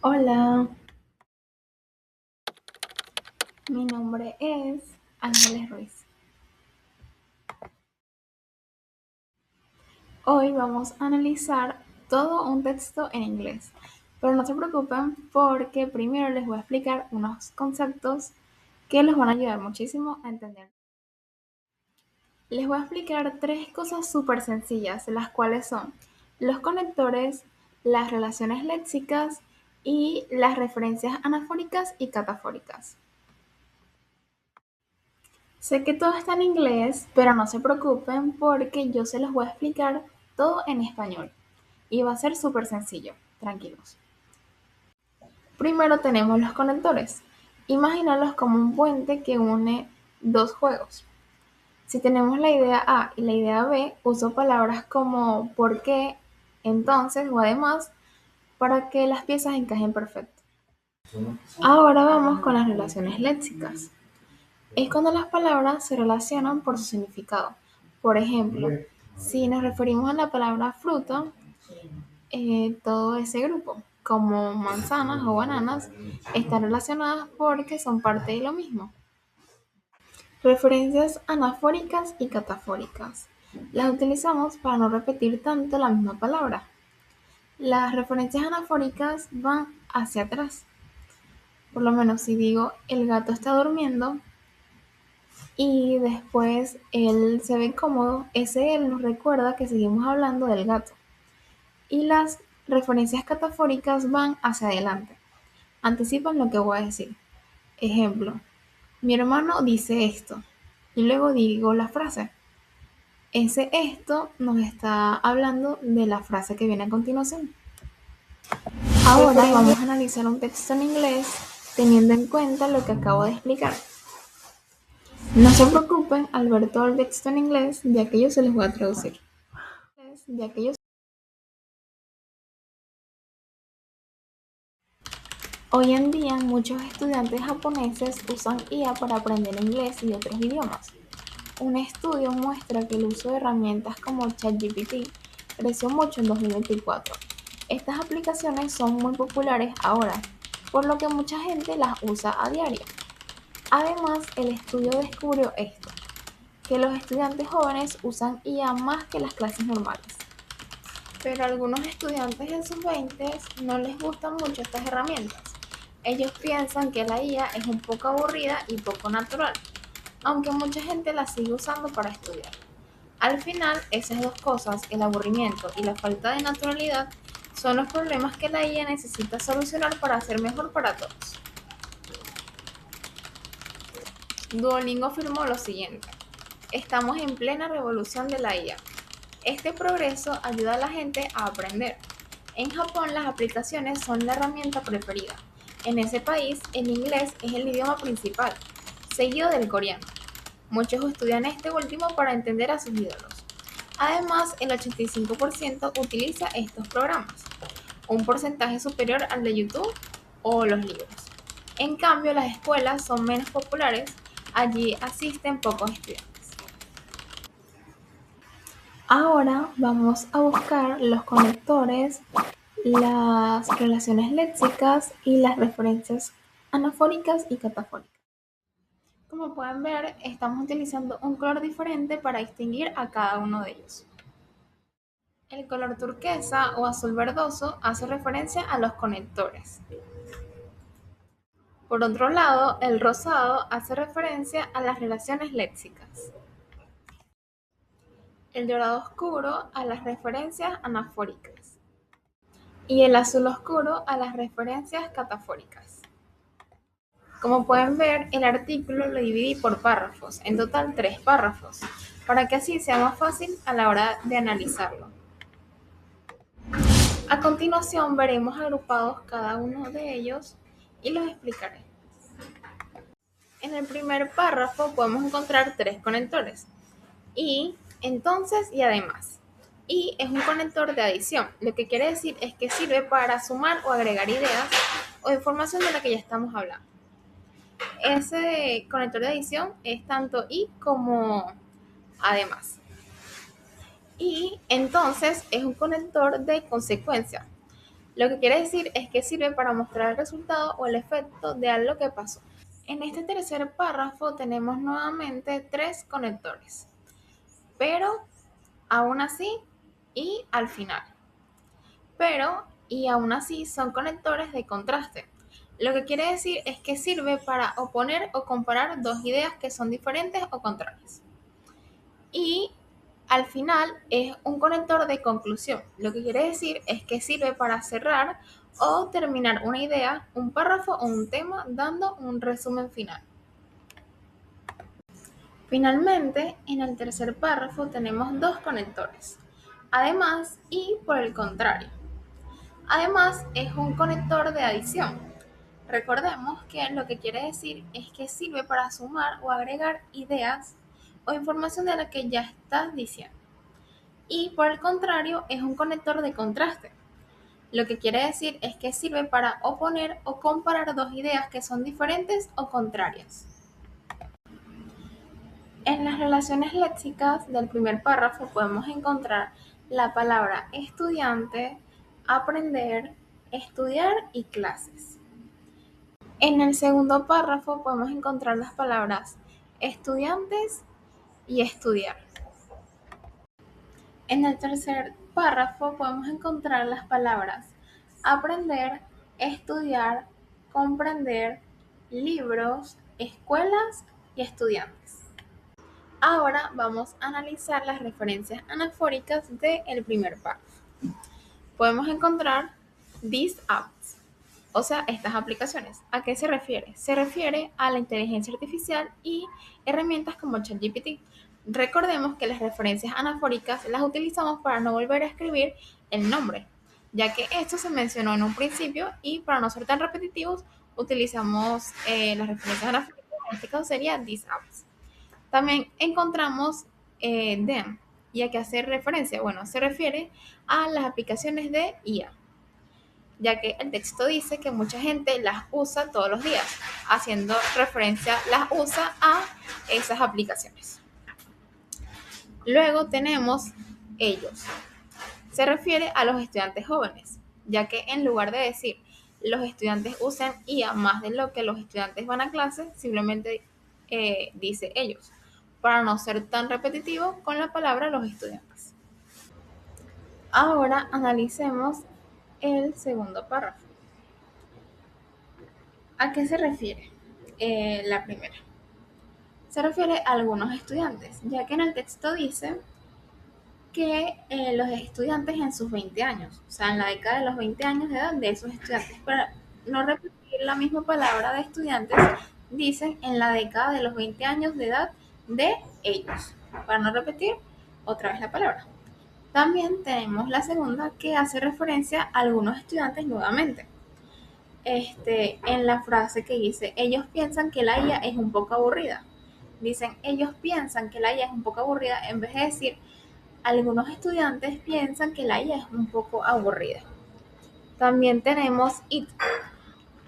Hola, mi nombre es Ángeles Ruiz. Hoy vamos a analizar todo un texto en inglés, pero no se preocupen porque primero les voy a explicar unos conceptos que los van a ayudar muchísimo a entender. Les voy a explicar tres cosas súper sencillas, las cuales son los conectores, las relaciones léxicas y las referencias anafóricas y catafóricas. Sé que todo está en inglés, pero no se preocupen porque yo se los voy a explicar todo en español y va a ser súper sencillo, tranquilos. Primero tenemos los conectores. Imagínalos como un puente que une dos juegos. Si tenemos la idea A y la idea B, uso palabras como por qué, entonces o además para que las piezas encajen perfecto. Ahora vamos con las relaciones léxicas. Es cuando las palabras se relacionan por su significado. Por ejemplo, si nos referimos a la palabra fruta, todo ese grupo, como manzanas o bananas, están relacionadas porque son parte de lo mismo. Referencias anafóricas y catafóricas. Las utilizamos para no repetir tanto la misma palabra. Las referencias anafóricas van hacia atrás. Por lo menos si digo el gato está durmiendo, y después él se ve cómodo, ese él nos recuerda que seguimos hablando del gato. Y las referencias catafóricas van hacia adelante, anticipan lo que voy a decir. Ejemplo, mi hermano dice esto y luego digo la frase. Ese esto nos está hablando de la frase que viene a continuación. Ahora vamos a analizar un texto en inglés teniendo en cuenta lo que acabo de explicar. No se preocupen al ver todo el texto en inglés, ya que yo se los voy a traducir. Ya que yo... Hoy en día muchos estudiantes japoneses usan IA para aprender inglés y otros idiomas. Un estudio muestra que el uso de herramientas como ChatGPT creció mucho en 2024. Estas aplicaciones son muy populares ahora, por lo que mucha gente las usa a diario. Además, el estudio descubrió esto, que los estudiantes jóvenes usan IA más que las clases normales. Pero a algunos estudiantes en sus 20 no les gustan mucho estas herramientas. Ellos piensan que la IA es un poco aburrida y poco natural, aunque mucha gente la sigue usando para estudiar. Al final, esas dos cosas, el aburrimiento y la falta de naturalidad, son los problemas que la IA necesita solucionar para ser mejor para todos. Duolingo afirmó lo siguiente: estamos en plena revolución de la IA. Este progreso ayuda a la gente a aprender. En Japón las aplicaciones son la herramienta preferida. En ese país el inglés es el idioma principal, seguido del coreano. Muchos estudian este último para entender a sus ídolos. Además, el 85% utiliza estos programas, un porcentaje superior al de YouTube o los libros. En cambio, las escuelas son menos populares, allí asisten pocos estudiantes. Ahora vamos a buscar los conectores, las relaciones léxicas y las referencias anafóricas y catafóricas. Como pueden ver, estamos utilizando un color diferente para distinguir a cada uno de ellos. El color turquesa o azul verdoso hace referencia a los conectores. Por otro lado, el rosado hace referencia a las relaciones léxicas. El dorado oscuro a las referencias anafóricas. Y el azul oscuro a las referencias catafóricas. Como pueden ver, el artículo lo dividí por párrafos, en total 3 párrafos, para que así sea más fácil a la hora de analizarlo. A continuación veremos agrupados cada uno de ellos y los explicaré. En el primer párrafo podemos encontrar 3 conectores: y, entonces y además. Y es un conector de adición, lo que quiere decir es que sirve para sumar o agregar ideas o información de la que ya estamos hablando. Ese conector de adición es tanto y como además. Y entonces es un conector de consecuencia. Lo que quiere decir es que sirve para mostrar el resultado o el efecto de algo que pasó. En este tercer párrafo tenemos nuevamente tres conectores, pero, aún así y al final. Pero y aún así son conectores de contraste. Lo que quiere decir es que sirve para oponer o comparar dos ideas que son diferentes o contrarias. Y al final es un conector de conclusión. Lo que quiere decir es que sirve para cerrar o terminar una idea, un párrafo o un tema, dando un resumen final. Finalmente, en el tercer párrafo tenemos dos conectores, además y por el contrario. Además, es un conector de adición. Recordemos que lo que quiere decir es que sirve para sumar o agregar ideas o información de la que ya estás diciendo. Y por el contrario, es un conector de contraste. Lo que quiere decir es que sirve para oponer o comparar dos ideas que son diferentes o contrarias. En las relaciones léxicas del primer párrafo podemos encontrar la palabra estudiante, aprender, estudiar y clases. En el segundo párrafo podemos encontrar las palabras estudiantes y estudiar. En el tercer párrafo podemos encontrar las palabras aprender, estudiar, comprender, libros, escuelas y estudiantes. Ahora vamos a analizar las referencias anafóricas del primer párrafo. Podemos encontrar these apps, o sea, estas aplicaciones. ¿A qué se refiere? Se refiere a la inteligencia artificial y herramientas como ChatGPT. Recordemos que las referencias anafóricas las utilizamos para no volver a escribir el nombre, ya que esto se mencionó en un principio y para no ser tan repetitivos utilizamos las referencias anafóricas. En este caso sería these apps. También encontramos them. ¿Y a qué hace referencia? Bueno, se refiere a las aplicaciones de IA, ya que el texto dice que mucha gente las usa todos los días, haciendo referencia, las usa a esas aplicaciones. Luego tenemos ellos. Se refiere a los estudiantes jóvenes, ya que en lugar de decir los estudiantes usan IA más de lo que los estudiantes van a clase, simplemente dice ellos, para no ser tan repetitivo con la palabra los estudiantes. Ahora analicemos el segundo párrafo. ¿A qué se refiere? La primera. Se refiere a algunos estudiantes, ya que en el texto dice que los estudiantes en sus 20 años, o sea, en la década de los 20 años de edad de esos estudiantes. Para no repetir la misma palabra de estudiantes, dicen en la década de los 20 años de edad de ellos, para no repetir otra vez la palabra. También tenemos la segunda que hace referencia a algunos estudiantes nuevamente. En la frase que dice, ellos piensan que la IA es un poco aburrida. Dicen, ellos piensan que la IA es un poco aburrida, en vez de decir, algunos estudiantes piensan que la IA es un poco aburrida. También tenemos it.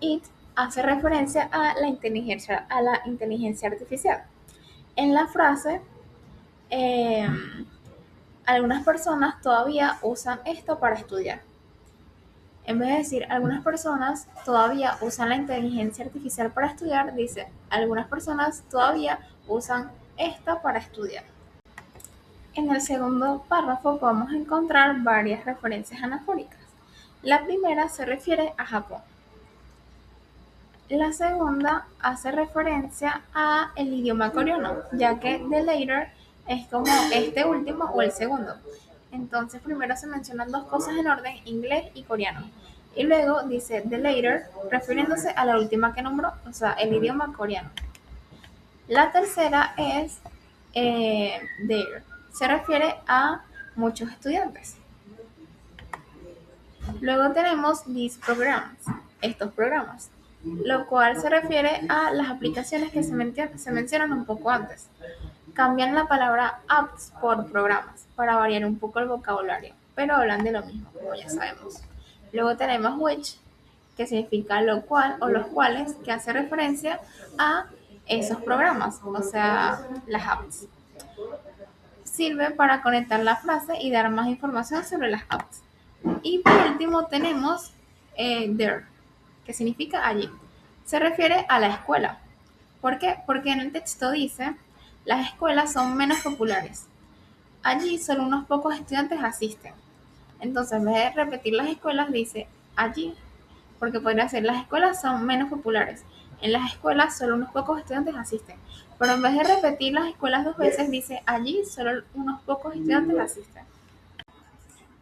It hace referencia a la inteligencia artificial. En la frase, algunas personas todavía usan esto para estudiar. En vez de decir algunas personas todavía usan la inteligencia artificial para estudiar, dice algunas personas todavía usan esta para estudiar. En el segundo párrafo podemos encontrar varias referencias anafóricas. La primera se refiere a Japón. La segunda hace referencia a el idioma coreano, ya que the later es como este último o el segundo. Entonces primero se mencionan dos cosas en orden, inglés y coreano. Y luego dice the later, refiriéndose a la última que nombró, o sea, el idioma coreano. La tercera es there. Se refiere a muchos estudiantes. Luego tenemos these programs, estos programas, lo cual se refiere a las aplicaciones que se mencionan un poco antes. Cambian la palabra apps por programas para variar un poco el vocabulario, pero hablan de lo mismo, como ya sabemos. Luego tenemos which, que significa lo cual o los cuales, que hace referencia a esos programas, o sea, las apps. Sirve para conectar la frase y dar más información sobre las apps. Y por último tenemos there, que significa allí. Se refiere a la escuela. ¿Por qué? Porque en el texto dice, las escuelas son menos populares. Allí solo unos pocos estudiantes asisten. Entonces, en vez de repetir las escuelas, dice allí, porque podría ser las escuelas son menos populares. En las escuelas solo unos pocos estudiantes asisten. Pero en vez de repetir las escuelas dos veces, dice allí solo unos pocos estudiantes asisten.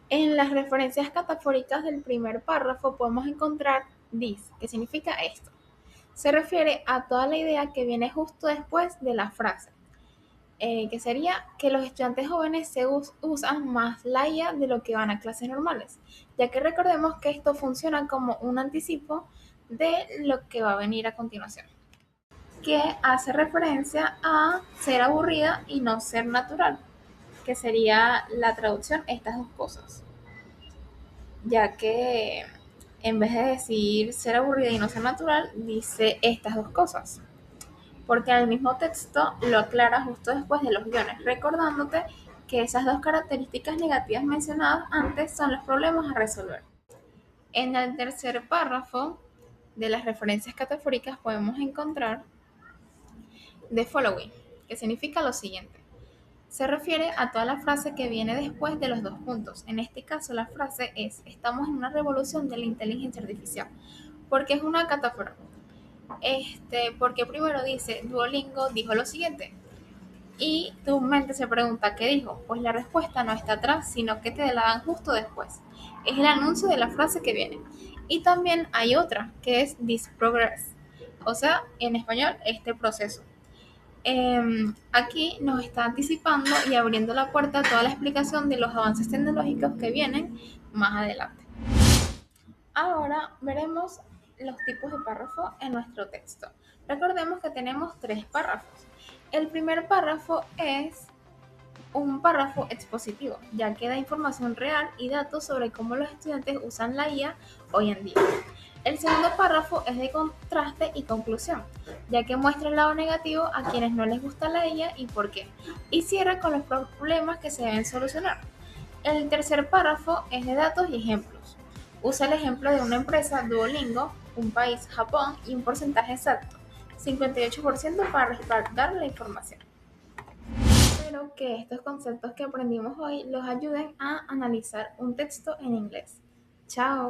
En las referencias catafóricas del primer párrafo podemos encontrar this, que significa esto. Se refiere a toda la idea que viene justo después de la frase, que sería que los estudiantes jóvenes se usan más la IA de lo que van a clases normales, ya que recordemos que esto funciona como un anticipo de lo que va a venir a continuación, que hace referencia a ser aburrida y no ser natural, que sería la traducción estas dos cosas, ya que en vez de decir ser aburrida y no ser natural, dice estas dos cosas, porque el mismo texto lo aclara justo después de los guiones, recordándote que esas dos características negativas mencionadas antes son los problemas a resolver. En el tercer párrafo de las referencias catafóricas podemos encontrar the following, que significa lo siguiente. Se refiere a toda la frase que viene después de los dos puntos. En este caso la frase es, estamos en una revolución de la inteligencia artificial, porque es una catáfora. Porque primero dice, Duolingo dijo lo siguiente, y tu mente se pregunta qué dijo. Pues la respuesta no está atrás, sino que te la dan justo después. Es el anuncio de la frase que viene. Y también hay otra, que es this progress, o sea, en español, este proceso. Aquí nos está anticipando y abriendo la puerta a toda la explicación de los avances tecnológicos que vienen más adelante. Ahora veremos los tipos de párrafo en nuestro texto. Recordemos que tenemos 3 párrafos. El primer párrafo es un párrafo expositivo, ya que da información real y datos sobre cómo los estudiantes usan la IA hoy en día. El segundo párrafo es de contraste y conclusión, ya que muestra el lado negativo a quienes no les gusta la IA y por qué, y cierra con los problemas que se deben solucionar. El tercer párrafo es de datos y ejemplos. Usa el ejemplo de una empresa, Duolingo, un país, Japón, y un porcentaje exacto, 58% para respaldar la información. Espero que estos conceptos que aprendimos hoy los ayuden a analizar un texto en inglés. Chao.